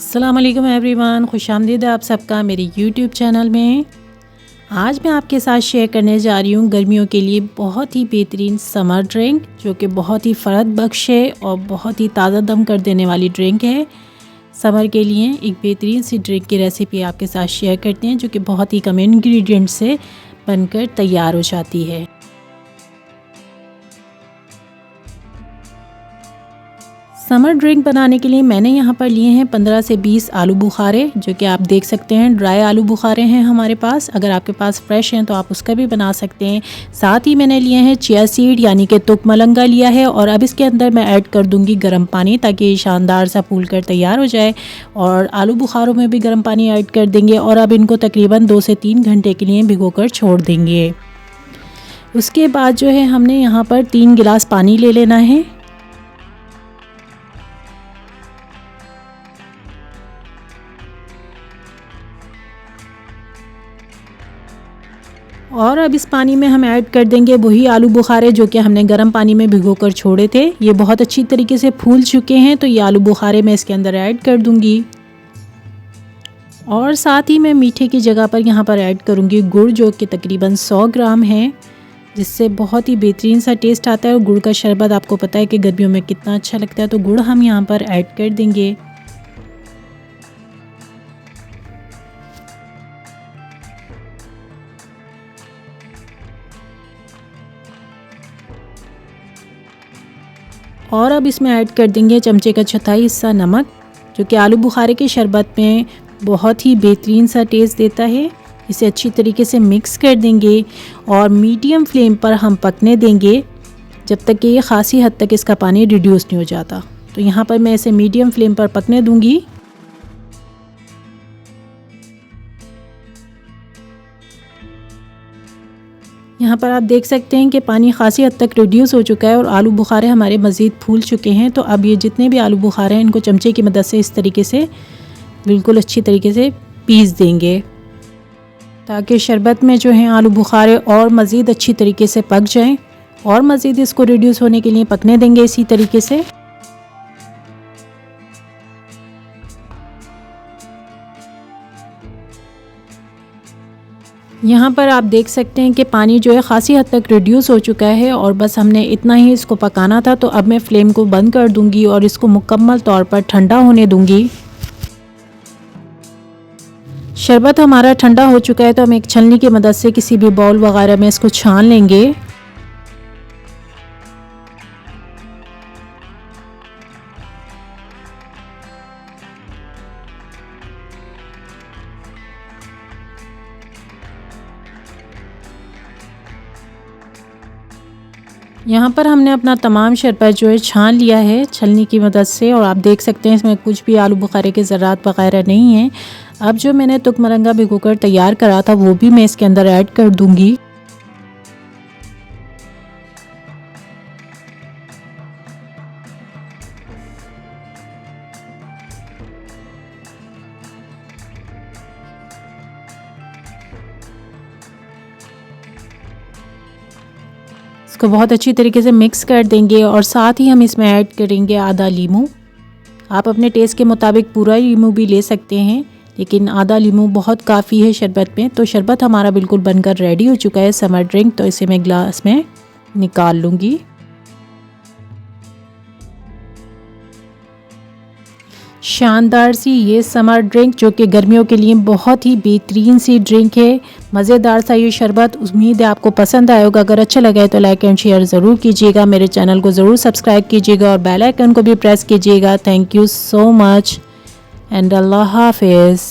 अस्सलाम वालेकुम एवरीवन, खुशामदीद आप सबका मेरे यूट्यूब चैनल में। आज मैं आपके साथ शेयर करने जा रही हूँ गर्मियों के लिए बहुत ही बेहतरीन समर ड्रिंक, जो कि बहुत ही फ़रत बख्श है और बहुत ही ताज़ा दम कर देने वाली ड्रिंक है। समर के लिए एक बेहतरीन सी ड्रिंक की रेसिपी आपके साथ शेयर करते हैं, जो कि बहुत ही कम इंग्रेडिएंट से बनकर तैयार हो जाती है। समर ड्रिंक बनाने के लिए मैंने यहाँ पर लिए हैं 15 से 20 आलू बुखारे, जो कि आप देख सकते हैं ड्राई आलू बुखारे हैं हमारे पास। अगर आपके पास फ्रेश हैं तो आप उसका भी बना सकते हैं। साथ ही मैंने लिए हैं चिया सीड यानी कि तुक मलंगा लिया है, और अब इसके अंदर मैं ऐड कर दूंगी गर्म पानी, ताकि ये शानदार सा फूल कर तैयार हो जाए। और आलू बुखारों में भी गर्म पानी ऐड कर देंगे और अब इनको तकरीबन 2 से 3 घंटे के लिए भिगो कर छोड़ देंगे। उसके बाद जो है हमने यहाँ पर 3 गिलास पानी ले लेना है। और अब इस पानी में हम ऐड कर देंगे वही आलू बुखारे जो कि हमने गर्म पानी में भिगोकर छोड़े थे। ये बहुत अच्छी तरीके से फूल चुके हैं, तो ये आलू बुखारे मैं इसके अंदर ऐड कर दूंगी। और साथ ही मैं मीठे की जगह पर यहाँ पर ऐड करूँगी गुड़, जो कि तकरीबन 100 ग्राम है, जिससे बहुत ही बेहतरीन सा टेस्ट आता है। और गुड़ का शरबत आपको पता है कि गर्मियों में कितना अच्छा लगता है, तो गुड़ हम यहाँ पर ऐड कर देंगे। और अब इसमें ऐड कर देंगे चमचे का चौथाई हिस्सा नमक, जो कि आलू बुखारे के शरबत में बहुत ही बेहतरीन सा टेस्ट देता है। इसे अच्छी तरीके से मिक्स कर देंगे और मीडियम फ्लेम पर हम पकने देंगे जब तक कि ये ख़ासी हद तक इसका पानी रिड्यूस नहीं हो जाता। तो यहाँ पर मैं इसे मीडियम फ्लेम पर पकने दूँगी। यहाँ पर आप देख सकते हैं कि पानी खासी हद तक रिड्यूस हो चुका है और आलू बुखारे हमारे मज़ीद फूल चुके हैं। तो अब ये जितने भी आलू बुखारे हैं इनको चमचे की मदद से इस तरीके से बिल्कुल अच्छी तरीके से पीस देंगे, ताकि शरबत में जो है आलू बुखारे और मज़ीद अच्छी तरीके से पक जाएं। और मज़ीद इसको रिड्यूस होने के लिए पकने देंगे इसी तरीके से। यहाँ पर आप देख सकते हैं कि पानी जो है ख़ासी हद तक रिड्यूस हो चुका है और बस हमने इतना ही इसको पकाना था। तो अब मैं फ्लेम को बंद कर दूंगी और इसको मुकम्मल तौर पर ठंडा होने दूंगी। शरबत हमारा ठंडा हो चुका है, तो हम एक छलनी की मदद से किसी भी बाउल वगैरह में इसको छान लेंगे। यहाँ पर हमने अपना तमाम शरबत जो है छान लिया है छलनी की मदद से, और आप देख सकते हैं इसमें कुछ भी आलू बुखारे के ज़रात वगैरह नहीं है। अब जो मैंने तुक मलंगा भिगोकर तैयार करा था वो भी मैं इसके अंदर ऐड कर दूंगी। इसको बहुत अच्छी तरीके से मिक्स कर देंगे और साथ ही हम इसमें ऐड करेंगे आधा लीमू। आप अपने टेस्ट के मुताबिक पूरा लीमू भी ले सकते हैं, लेकिन आधा लीमू बहुत काफ़ी है शरबत में। तो शरबत हमारा बिल्कुल बनकर रेडी हो चुका है समर ड्रिंक। तो इसे मैं ग्लास में निकाल लूँगी। शानदार सी ये समर ड्रिंक, जो कि गर्मियों के लिए बहुत ही बेहतरीन सी ड्रिंक है। मज़ेदार सा ये शरबत, उम्मीद है आपको पसंद आएगा। अगर अच्छा लगा है तो लाइक एंड शेयर ज़रूर कीजिएगा। मेरे चैनल को ज़रूर सब्सक्राइब कीजिएगा और बेल आइकन को भी प्रेस कीजिएगा। Thank you so much and अल्लाह हाफिज़।